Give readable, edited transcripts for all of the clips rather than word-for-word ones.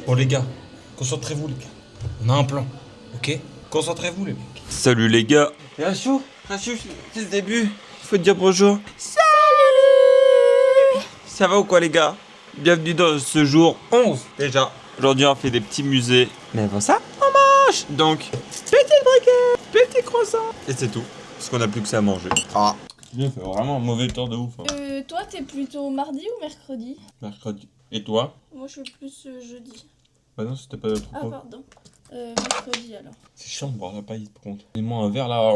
Bon les gars, concentrez-vous les gars. On a un plan, ok? Concentrez-vous les mecs. Salut les gars. Et Rachou, c'est le début. Faut te dire bonjour. Salut. Ça va ou quoi les gars? Bienvenue dans ce jour 11 déjà. Aujourd'hui on fait des petits musées. Mais avant ça, on mange. Donc, petite briquette, petit croissant. Et c'est tout. Parce qu'on a plus que ça à manger. Ah. Bien fait vraiment un mauvais temps de ouf. Hein. Toi t'es plutôt mardi ou mercredi? Mercredi. Et toi? Moi je suis plus jeudi. Bah non, c'était pas trop. Ah pardon. Mercredi alors. C'est chiant de boire la paille par contre. Mets-moi un verre là.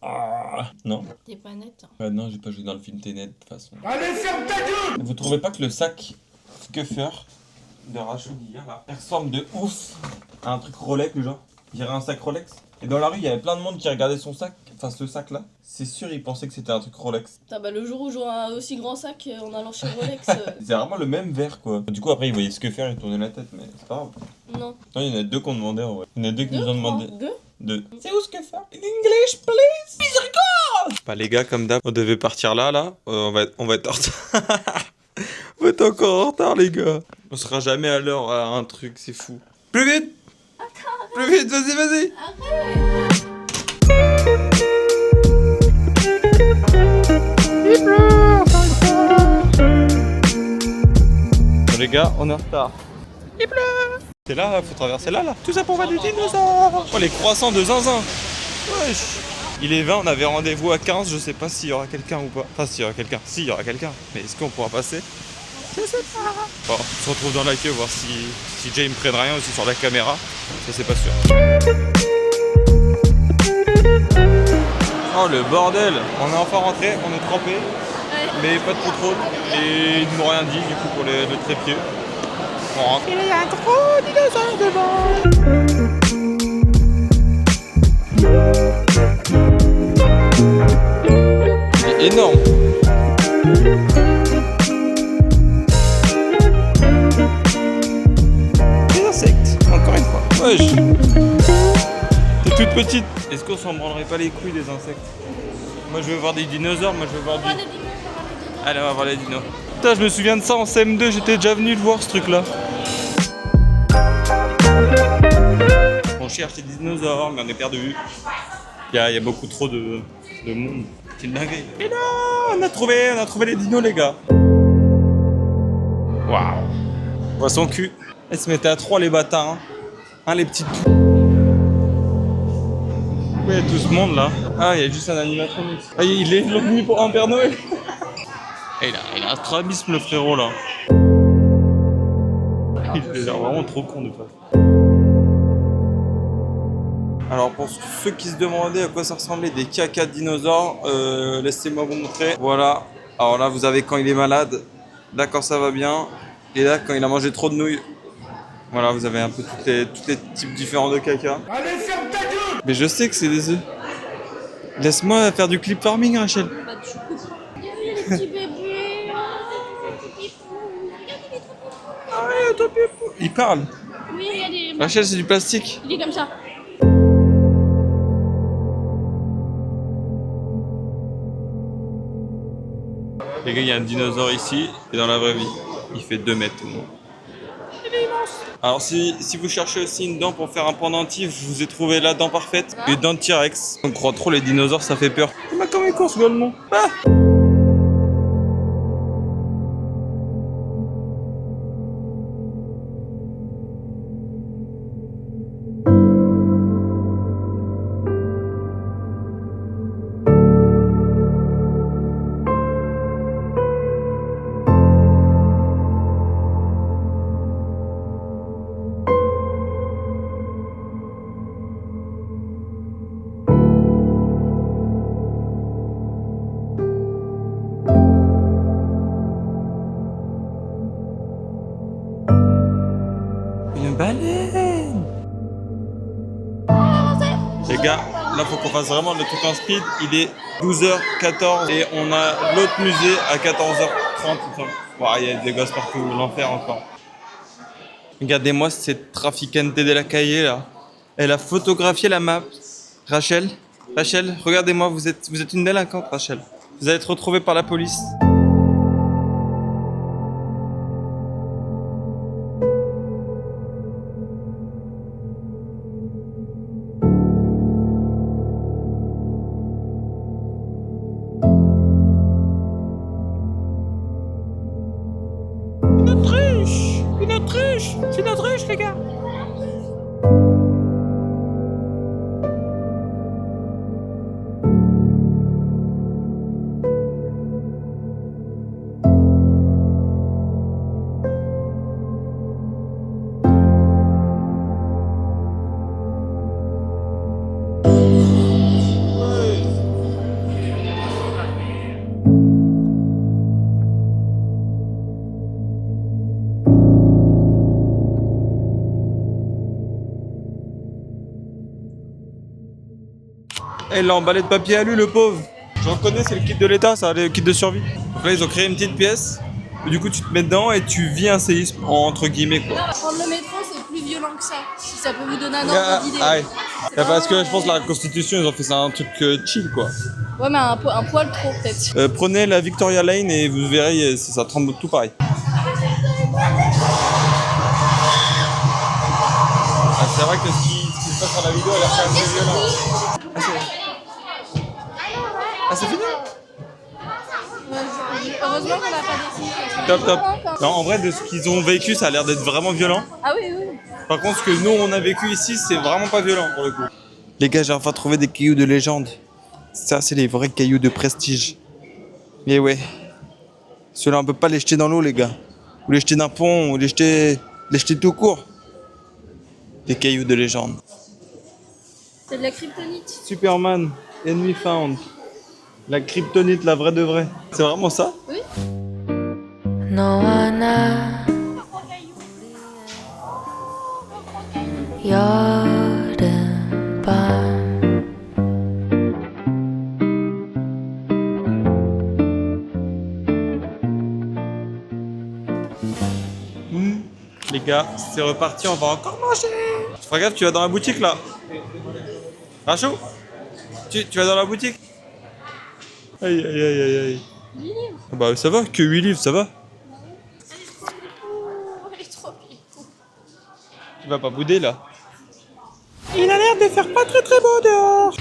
Ah, non. T'es pas net. Hein. Bah non, j'ai pas joué dans le film Tenet de toute façon. Allez, ferme ta gueule! Vous trouvez pas que le sac Scuffer de Rachel d'hier là, il ressemble de ouf à un truc Rolex, le genre? Il dirait un sac Rolex. Et dans la rue, il y avait plein de monde qui regardait son sac, enfin ce sac là. C'est sûr, ils pensaient que c'était un truc Rolex. Putain, bah le jour où j'aurai un aussi grand sac en allant chez Rolex. C'est vraiment le même verre quoi. Du coup, après, ils voyaient Scuffer et tournaient la tête, mais c'est pas grave. Non. Non, il y en a deux qu'on demandait en vrai. Il y en a deux qui nous ont demandé. Deux. C'est où Scuffer? In English, please! Miséricorde! Bah les gars, comme d'hab, on devait partir là. On va être en retard. On va être encore en retard les gars. On sera jamais à l'heure à un truc, c'est fou. Plus vite! Plus vite, vas-y! Arrête. Bon, les gars, on est en retard. Il pleut! C'est là, faut traverser là. Tout ça pour voir des dinosaures! Oh, les croissants de zinzin! Wesh! Il est 20, on avait rendez-vous à 15, je sais pas s'il y aura quelqu'un ou pas. Enfin, s'il y aura quelqu'un. Si, il y aura quelqu'un. Mais est-ce qu'on pourra passer? Je sais pas. Bon, on se retrouve dans la queue, voir si Jay me prenne rien aussi sur la caméra. Ça, c'est pas sûr. Oh, le bordel! On est enfin rentré, on est trempé. Mais pas trop. Et ils ne m'ont rien dit, du coup, pour le trépied. On rentre. Il y a un gros dinosaure devant! Il est énorme! Des insectes, encore une fois. Wesh! T'es toute petite. Est-ce qu'on s'en branlerait pas les couilles des insectes? Moi je veux voir des dinosaures, moi je veux voir du... Allez, on va voir les dinos. Putain, je me souviens de ça en CM2, j'étais déjà venu le voir ce truc là. On cherche des dinosaures, mais on est perdu. Il y a beaucoup trop de monde. C'est une dinguerie. Et là, on a trouvé les dinos les gars. Waouh. Voit son cul. Elles se mettaient à 3 les bâtards. Hein, les petites. Il y a tout ce monde là. Ah, il y a juste un animatronique. Ah, il est venu pour un Père Noël. Et il a un strabisme le frérot là. Il a l'air vraiment trop con de face. Alors pour ceux qui se demandaient à quoi ça ressemblait des caca de dinosaures, laissez-moi vous montrer. Voilà. Alors là vous avez quand il est malade. Là quand ça va bien. Et là quand il a mangé trop de nouilles. Voilà, vous avez un peu tous les types différents de caca. Allez, ferme ta gueule! Mais je sais que c'est des œufs. Laisse-moi faire du clip farming, Rachel. Bah tu coupes. Regardez les petits bébés. Regardez les trop petits. Ah ouais, ton pépou. Il parle. Oui, regardez. Rachel, c'est du plastique. Il est comme ça. Les gars, il y a un dinosaure ici, et dans la vraie vie, il fait 2 mètres. Il est immense. Alors si vous cherchez aussi une dent pour faire un pendentif, je vous ai trouvé la dent parfaite, une dent de T-Rex. On croit trop les dinosaures, ça fait peur. Il m'a comme une course, Goldman. Ah. Une baleine. Les gars, là faut qu'on fasse vraiment le truc en speed. Il est 12h14 et on a l'autre musée à 14h30. Il y a des gosses partout, l'enfer encore. Regardez-moi cette traficante de la cahier là. Elle a photographié la map. Rachel, regardez-moi, vous êtes une délinquante, Rachel. Vous allez être retrouvée par la police. C'est notre ruche, les gars. Et il l'a emballé de papier alu, le pauvre. J'en connais, c'est le kit de l'État, ça, le kit de survie. Donc là, ils ont créé une petite pièce. Et du coup, tu te mets dedans et tu vis un séisme, entre guillemets, quoi. Prendre le métro, c'est plus violent que ça. Si ça peut vous donner un ordre d'idée. Ouais. Parce que je pense que la Constitution, ils ont fait ça un truc chill, quoi. Ouais, mais un poil trop, peut-être. Prenez la Victoria Lane et vous verrez, ça tremble tout pareil. Ah, c'est vrai que ce qui se passe sur la vidéo a l'air quand même très violent. Ah, c'est fini? Heureusement qu'on n'a pas dessiné. Top, top. Non, en vrai, de ce qu'ils ont vécu, ça a l'air d'être vraiment violent. Ah oui, oui. Par contre, ce que nous, on a vécu ici, c'est vraiment pas violent pour le coup. Les gars, j'ai enfin trouvé des cailloux de légende. Ça, c'est les vrais cailloux de prestige. Mais ouais. Ceux-là, on peut pas les jeter dans l'eau, les gars. Ou les jeter d'un pont, ou les jeter tout court. Des cailloux de légende. C'est de la kryptonite. Superman, Enemy Found. La kryptonite, la vraie de vraie. C'est vraiment ça? Oui. 너와나 여름밤 Les gars, c'est reparti, on va encore manger. Fais gaffe, tu vas dans la boutique là. Rachou, tu vas dans la boutique. Aïe aïe aïe aïe aïe. 8 livres. Bah ça va, que 8 livres, ça va. Il est trop bien. Tu vas pas bouder là. Il a l'air de faire pas très très beau dehors.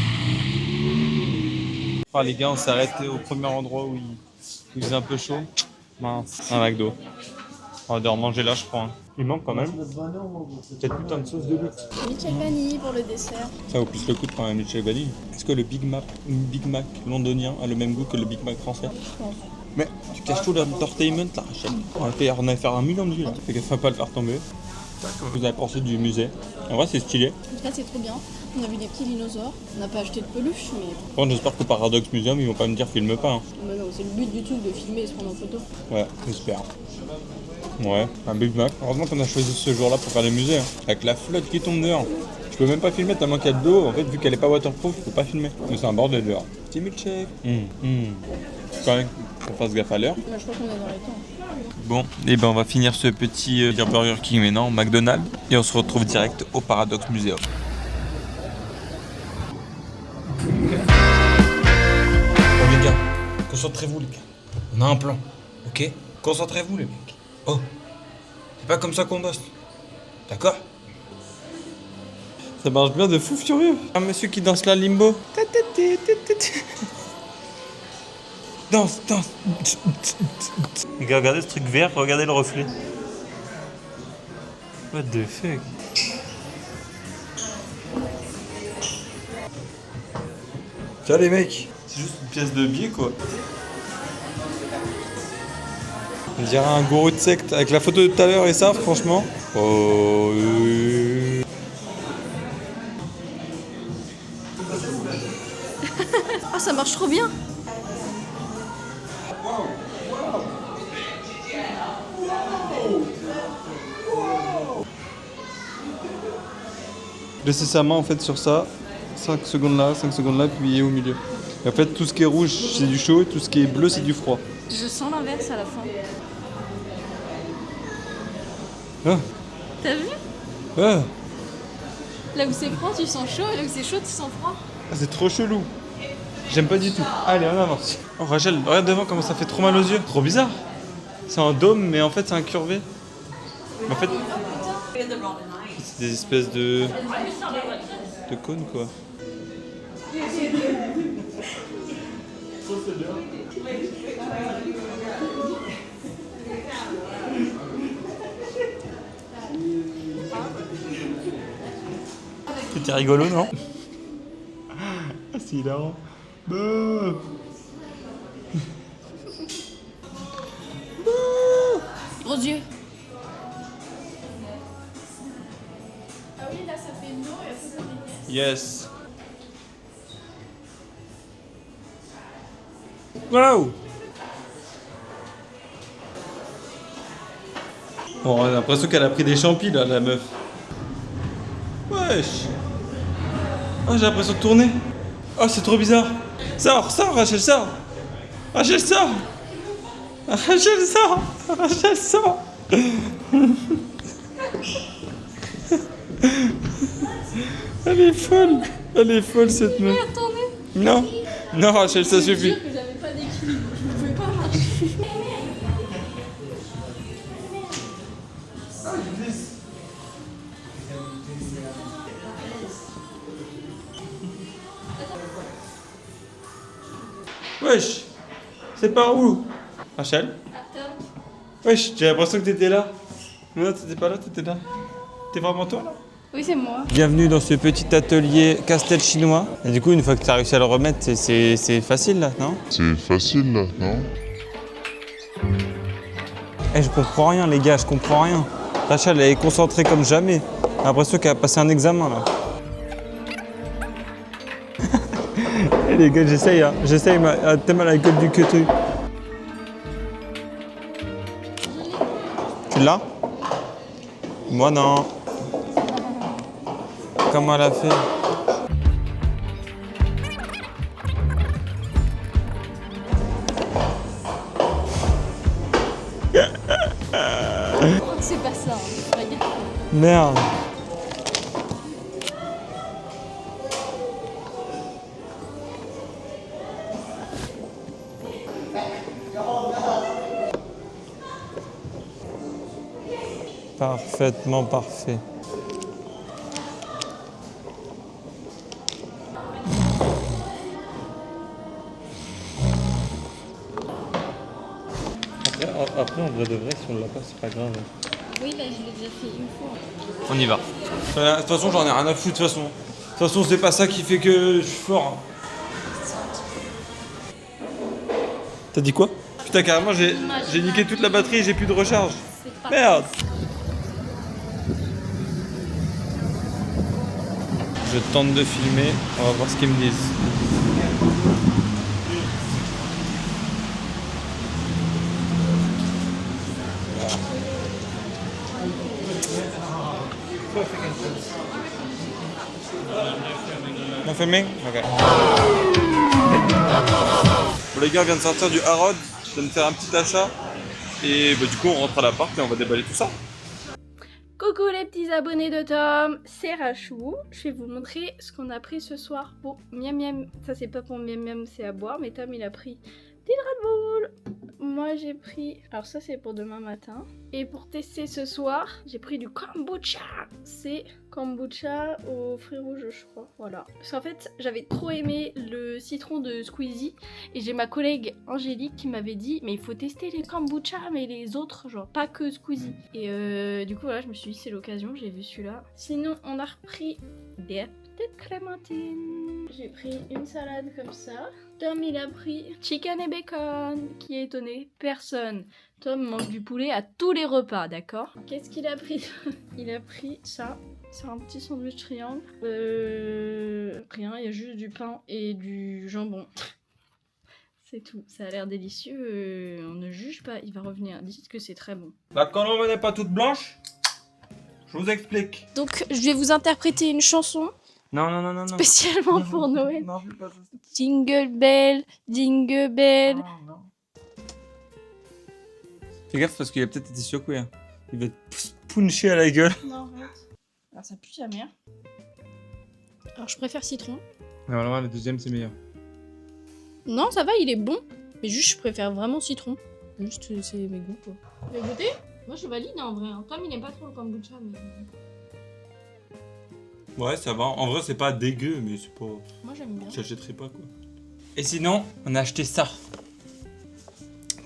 Ah les gars, on s'est arrêté au premier endroit où il faisait un peu chaud. Mince, un McDo. On va devoir manger là, je crois. Hein. Il manque quand même. Cette putain de sauce de luxe. Michel vanille pour le dessert. Ça vaut plus le coup de prendre un Michel Vanille. Est-ce que le Big Mac londonien a le même goût que le Big Mac français? Mais tu caches tout l'entertainment là, Rachel. On va faire 1 million de vues là. Fais gaffe à pas le faire tomber. Vous avez pensé du musée? En vrai, c'est stylé. Là, c'est trop bien. On a vu des petits dinosaures. On n'a pas acheté de peluche, mais. Bon, j'espère qu'au Paradox Museum, ils vont pas me dire filme pas. Hein. Mais non, c'est le but du truc de filmer et se prendre en photo. Ouais, j'espère. Ouais, un Big Mac. Heureusement qu'on a choisi ce jour-là pour faire le musée. Hein. Avec la flotte qui tombe dehors. Je peux même pas filmer tellement qu'il y a de l'eau. En fait, vu qu'elle est pas waterproof, je peux pas filmer. Mais c'est un bordel dehors. Petit milkshake. Quand même qu'on fasse gaffe à l'heure. Moi, je crois qu'on est dans les temps. Bon, et ben on va finir ce petit Burger King maintenant, McDonald's. Et on se retrouve direct au Paradox Museum. Bon les gars, concentrez-vous les gars. On a un plan, ok? Concentrez-vous les mecs. Oh, c'est pas comme ça qu'on bosse. D'accord? Ça marche bien de fou furieux. Un monsieur qui danse la limbo. Danse, danse. Les gars, regardez ce truc vert, regardez le reflet. What the fuck? Tiens les mecs, c'est juste une pièce de billet quoi. On dirait un gourou de secte avec la photo de tout à l'heure et ça franchement. Oh. Ah, ça marche trop bien. Laissez sa main en fait sur ça, 5 secondes là, puis il est au milieu. Et en fait tout ce qui est rouge c'est du chaud, tout ce qui est bleu c'est du froid. Je sens l'inverse à la fin. Ah, T'as vu? ah, Là où c'est froid, tu sens chaud, et là où c'est chaud, tu sens froid. c'est trop chelou. J'aime pas du tout. Allez, on avance. Oh Rachel, regarde devant comment ça fait trop mal aux yeux. Trop bizarre. C'est un dôme mais en fait c'est incurvé. En fait, c'est des espèces de cônes quoi. C'était rigolo, non? Ah, c'est hilarant. Bah. Gros yeux. Ah oui, là ça fait une eau et après ça fait Yes. Waouh. Bon, on a l'impression qu'elle a pris des champis là, la meuf. Wesh. Oh, j'ai l'impression de tourner. Oh, c'est trop bizarre. Sors, sors, Rachel, sors. Rachel, sors. Rachel, sors. Rachel, sors. Elle est folle. Elle est folle cette meuf. Non. Non, Rachel, ça suffit. que j'avais pas d'équilibre, je ne pouvais pas marcher. Wesh. C'est par où? Rachel? Wesh, j'ai l'impression que t'étais là. Non, t'étais pas là, t'étais là. T'es vraiment toi là? Oui, c'est moi. Bienvenue dans ce petit atelier casse-tête chinois. Et du coup, une fois que tu as réussi à le remettre, c'est facile là, non? C'est facile là, non? Eh, je comprends rien, les gars, je comprends rien. Rachel, elle est concentrée comme jamais. J'ai l'impression qu'elle a passé un examen là. Eh les gars, j'essaye, hein. J'essaye, mais t'es mal à la gueule du queutru. Tu l'as? Moi non. Comment elle a fait? C'est pas ça, hein. Regarde. Merde. Parfaitement parfait. Après, en vrai de vrai, si on l'a pas, c'est pas grave. Oui, là, je l'ai déjà fait une fois. On y va. De toute façon, j'en ai rien à foutre, de toute façon. De toute façon, c'est pas ça qui fait que je suis fort. T'as dit quoi? Putain, carrément, j'ai niqué toute la batterie et j'ai plus de recharge. Merde! Je tente de filmer, on va voir ce qu'ils me disent. No filming? Ok. Bon, les gars, on vient de sortir du Harrods, je viens de faire un petit achat. Et bah, du coup, on rentre à l'appart et on va déballer tout ça. Coucou les petits abonnés de Tom, c'est Rachou. Je vais vous montrer ce qu'on a pris ce soir pour miam miam. Ça c'est pas pour miam miam, c'est à boire, mais Tom il a pris des Red Bull. Moi j'ai pris, alors ça c'est pour demain matin. Et pour tester ce soir, j'ai pris du kombucha. C'est kombucha aux fruits rouges je crois, voilà. Parce qu'en fait j'avais trop aimé le citron de Squeezie. Et j'ai ma collègue Angélique qui m'avait dit mais il faut tester les kombucha mais les autres genre pas que Squeezie. Et du coup voilà je me suis dit c'est l'occasion, j'ai vu celui-là. Sinon on a repris des petites clémentines. J'ai pris une salade comme ça. Tom il a pris chicken et bacon. Qui est étonné? Personne. Tom mange du poulet à tous les repas, d'accord? Qu'est-ce qu'il a pris? Il a pris ça. C'est un petit sandwich triangle. Rien, il y a juste du pain et du jambon. C'est tout. Ça a l'air délicieux. On ne juge pas. Il va revenir. Dites que c'est très bon. Bah, quand on n'est pas toute blanche, je vous explique. Donc, je vais vous interpréter une chanson Non. spécialement pour Noël. Non, fais pas ça. Jingle bell, jingle bell. Non. Fais gaffe parce qu'il a peut-être été secoué. Hein. Il va te puncher à la gueule. Non, arrête. Alors, ça pue sa mère. Alors, je préfère citron. Normalement, le deuxième, c'est meilleur. Non, ça va, il est bon. Mais juste, je préfère vraiment citron. Juste, c'est mes goûts, quoi. Vous voulez goûter? Moi, je valide en vrai. Tom, il aime pas trop le kombucha, mais... Ouais, ça va. En vrai, c'est pas dégueu, mais c'est pas... Moi, j'aime bien. J'achèterai pas, quoi. Et sinon, on a acheté ça.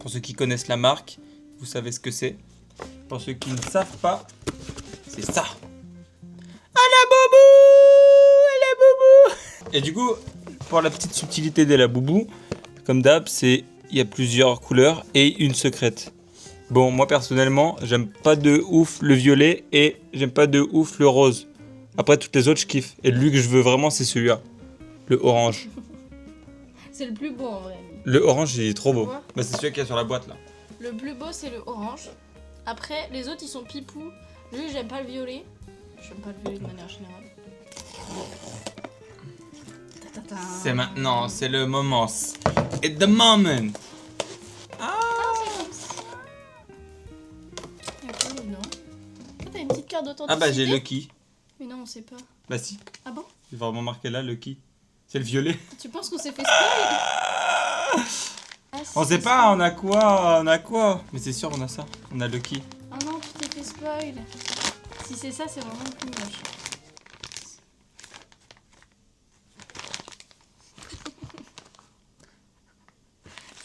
Pour ceux qui connaissent la marque, vous savez ce que c'est. Pour ceux qui ne savent pas, c'est ça. À la boubou! Et du coup, pour la petite subtilité de la boubou, comme d'hab, il y a plusieurs couleurs et une secrète. Bon, moi personnellement, j'aime pas de ouf le violet et j'aime pas de ouf le rose. Après, toutes les autres, je kiffe. Et lui que je veux vraiment, c'est celui-là. Le orange. C'est le plus beau en vrai. Le orange, il est trop beau. Ouais. Bah, c'est celui qu'il y a sur la boîte là. Le plus beau, c'est le orange. Après, les autres, ils sont pipou. Lui, j'aime pas le violet. J'aime pas le violet de manière générale. Ta-ta-ta. C'est maintenant, c'est le moment. It's the moment. Ah, c'est comme ça. Ok, non. Ah, t'as une petite carte d'authenticité. Ah bah j'ai Lucky. Mais non, on sait pas. Bah si, Ah bon? c'est vraiment marqué là, Lucky. C'est le violet. Tu penses qu'on s'est fait spoil? Ah, si, On sait c'est pas, on a quoi? Mais c'est sûr, on a ça. On a Lucky. Ah non, tu t'es fait spoil. Si c'est ça, c'est vraiment le plus moche.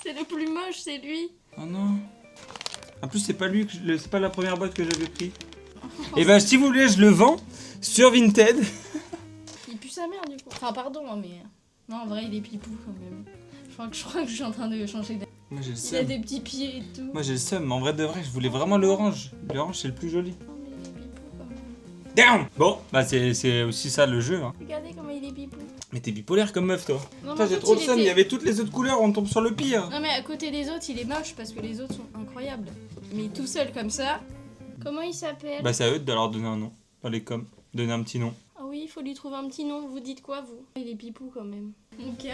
C'est le plus moche, c'est lui. Oh non. En plus, c'est pas lui, c'est pas la première boîte que j'avais pris. Et bah, si vous voulez, je le vends sur Vinted. Il pue sa mère du coup. Enfin, pardon, hein, mais. Non, en vrai, il est pipou quand même. Je crois que je suis en train de changer d'avis. Moi, j'ai le Il a seum. des petits pieds et tout. Moi, j'ai le seum, mais en vrai de vrai, je voulais vraiment l'orange. L'orange, c'est le plus joli. Non, mais il est pipou quand même. Down. Bon, bah, c'est aussi ça le jeu. Hein. Regardez comment il est pipou. Mais t'es bipolaire comme meuf, toi. Non, mais Putain, en j'ai fait, trop le il seum. Il y était- avait toutes les autres couleurs, on tombe sur le pire. Non, mais à côté des autres, il est moche parce que les autres sont incroyables. Mais tout seul comme ça. Comment il s'appelle? Bah, c'est à eux de leur donner un nom. Dans les coms. Donner un petit nom. Ah oui, il faut lui trouver un petit nom. Vous dites quoi, vous? Il est pipou quand même. Ok.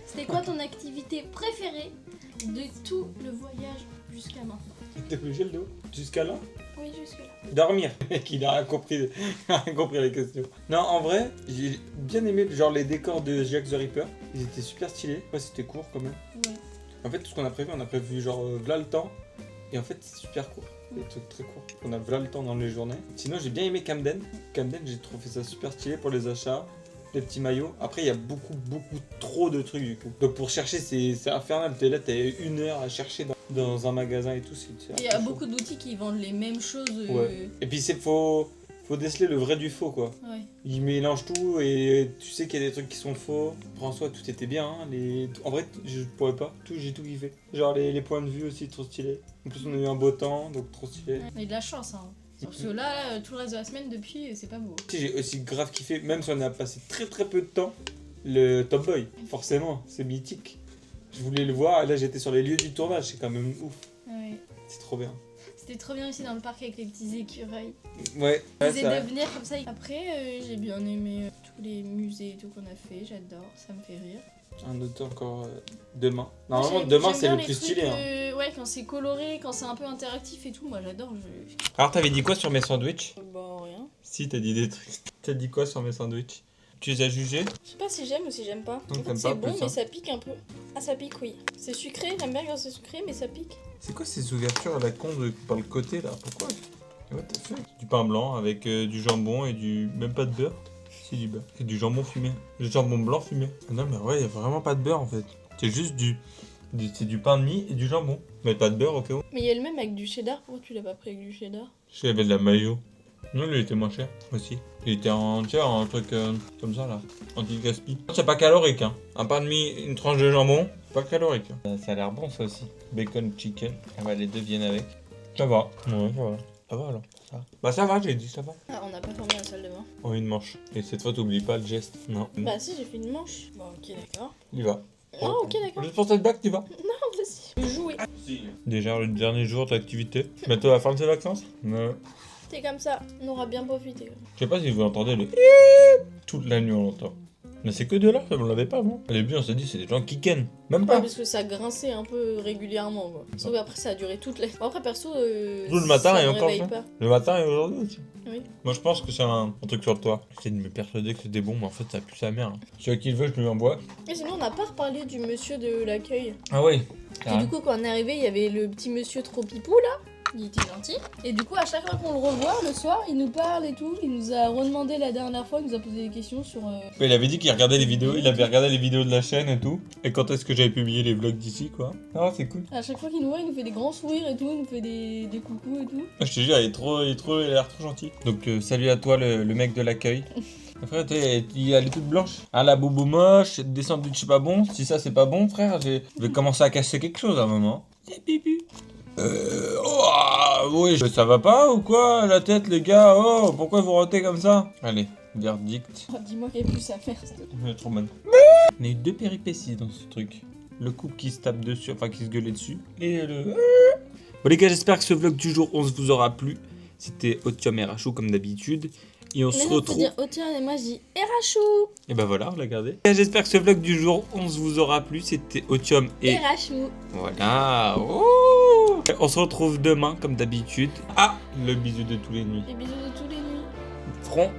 C'était quoi ton activité préférée de tout le voyage jusqu'à maintenant? T'es plus le dos jusqu'à là. Oui, jusque-là. Dormir. Mec, il a rien compris, il a rien compris à la question. Non, en vrai, j'ai bien aimé genre les décors de Jack the Ripper. Ils étaient super stylés. Ouais, c'était court quand même. Ouais. En fait, tout ce qu'on a prévu genre v'là le temps. Et en fait, c'est super court. Des trucs très courts. On a v'là le temps dans les journées. Sinon, j'ai bien aimé Camden. Camden, j'ai trouvé ça super stylé pour les achats. Les petits maillots. Après, il y a beaucoup trop de trucs du coup. Donc pour chercher, c'est infernal. T'es là, t'as 1 heure à chercher dans un magasin et tout. Il y a beaucoup de boutiques qui vendent les mêmes choses. Ouais. Et puis faut déceler le vrai du faux quoi. Ouais. Ils mélangent tout et tu sais qu'il y a des trucs qui sont faux. François, tout était bien. Hein. En vrai, je pourrais pas. J'ai tout kiffé. Genre les points de vue aussi, trop stylé. En plus, on a eu un beau temps, donc trop stylé. On a de la chance, hein. Parce que là, tout le reste de la semaine, depuis, c'est pas beau. Tu sais, j'ai aussi grave kiffé, même si on a passé très peu de temps, le Top Boy. Forcément, c'est mythique. Je voulais le voir et là, j'étais sur les lieux du tournage. C'est quand même ouf. Ouais. C'est trop bien. C'était trop bien aussi dans le parc avec les petits écureuils. Ouais, Ils ouais, faisaient ça. de venir comme ça. Après, j'ai bien aimé tous les musées et tout qu'on a fait. J'adore, ça me fait rire. Un autre encore demain. Normalement, J'aime demain, bien c'est le les plus trucs, stylé. Hein. Ouais, quand c'est coloré, quand c'est un peu interactif et tout, moi j'adore. Alors, t'avais dit quoi sur mes sandwichs? Bon, rien. Si, t'as dit des trucs. T'as dit quoi sur mes sandwichs? Tu les as jugés? Je sais pas si j'aime ou si j'aime pas. Donc, En fait, t'aimes c'est pas bon, plus, mais hein. ça pique un peu. Ah, ça pique, oui. C'est sucré, j'aime bien quand c'est sucré, mais ça pique. C'est quoi ces ouvertures à la con par le côté là? Pourquoi? What the fuck? Du pain blanc avec du jambon et du. Même pas de beurre? Si, du beurre. Et du jambon fumé. Du jambon blanc fumé. Ah non, mais ouais, y a vraiment pas de beurre en fait. C'est juste c'est du pain de mie et du jambon. Mais pas de beurre au cas où. Mais il y a le même avec du cheddar, pourquoi tu l'as pas pris avec du cheddar? Je sais, il y avait de la mayo. Non, lui, il était moins cher aussi. Il était en truc comme ça là. Anti-gaspi. C'est pas calorique, hein. Un pain de mie, une tranche de jambon, pas calorique. Ça a l'air bon ça aussi. Bacon, chicken. Ah bah, les deux viennent avec. Ça va. Ouais, ça va. Ça va alors. Ça va. Bah, ça va, j'ai dit, ça va. Ah, on n'a pas fermé la salle de bain. En une manche. Et cette fois, t'oublies pas le geste. Non. Bah si, j'ai fait une manche. Bon, ok, d'accord. Il va. Ah, ok, d'accord. Juste pour cette blague, tu vas. Non, vas-y. Jouer. Déjà, le dernier jour d'activité. Bientôt la fin de ses vacances. Ouais. C'est comme ça, on aura bien profité. Je sais pas si vous entendez le toute la nuit on l'entend. Mais c'est que de là, on l'avait pas avant. Au début on s'est dit c'est des gens qui kennent. Même Ouais, pas. parce que ça grinçait un peu régulièrement, quoi. Sauf qu'après, ça a duré toute la... Bon, après, perso, Tout le matin ça et me encore réveille ça. pas. Le matin et aujourd'hui aussi. Oui. Moi je pense que c'est un truc sur toi. J'essaie de me persuader que c'était bon, mais en fait ça pue sa mère. Hein. Celui qui le veut, je lui envoie. Et sinon, on n'a pas reparlé du monsieur de l'accueil. Ah oui. Et du coup, quand on est arrivé, il y avait le petit monsieur trop pipou, là. Il était gentil. Et du coup, à chaque fois qu'on le revoit, le soir, il nous parle et tout. Il nous a redemandé la dernière fois, il nous a posé des questions sur... Il avait dit qu'il regardait les vidéos, il avait regardé les vidéos de la chaîne et tout. Et quand est-ce que j'avais publié les vlogs d'ici quoi. Ah c'est cool. À chaque fois qu'il nous voit, il nous fait des grands sourires et tout. Il nous fait des coucous et tout. Je te jure, il a l'air trop gentil. Donc salut à toi le mec de l'accueil. Frère, elle est toute blanche. Ah, la boubou moche, des sandwichs pas bons. Si ça, c'est pas bon, frère, je vais commencer à casser quelque chose à un moment. Oui, ça va pas ou quoi, la tête, les gars? Oh, pourquoi vous rotez comme ça? Allez, verdict. Oh, dis-moi qu'il y a plus à faire. Trop bonne. On a eu 2 péripéties dans ce truc. Le couple qui se tape dessus, enfin qui se gueulait dessus. Et le... Bon les gars, j'espère que ce vlog du jour 11 vous aura plu. C'était Otium et Rachou comme d'habitude. Et on se retrouve... Faut dire Otium et moi je dis Rachou. Et ben voilà, on l'a gardé. J'espère que ce vlog du jour 11 vous aura plu. C'était Otium et Rachou. Voilà. Oh, on se retrouve demain comme d'habitude. Ah, le bisou de tous les nuits. Les bisous de tous les nuits. Front.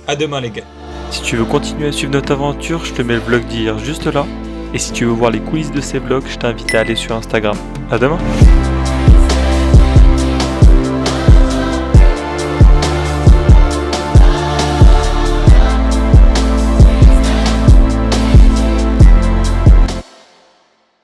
À demain les gars. Si tu veux continuer à suivre notre aventure, je te mets le vlog d'hier juste là. Et si tu veux voir les coulisses de ces vlogs, je t'invite à aller sur Instagram. À demain!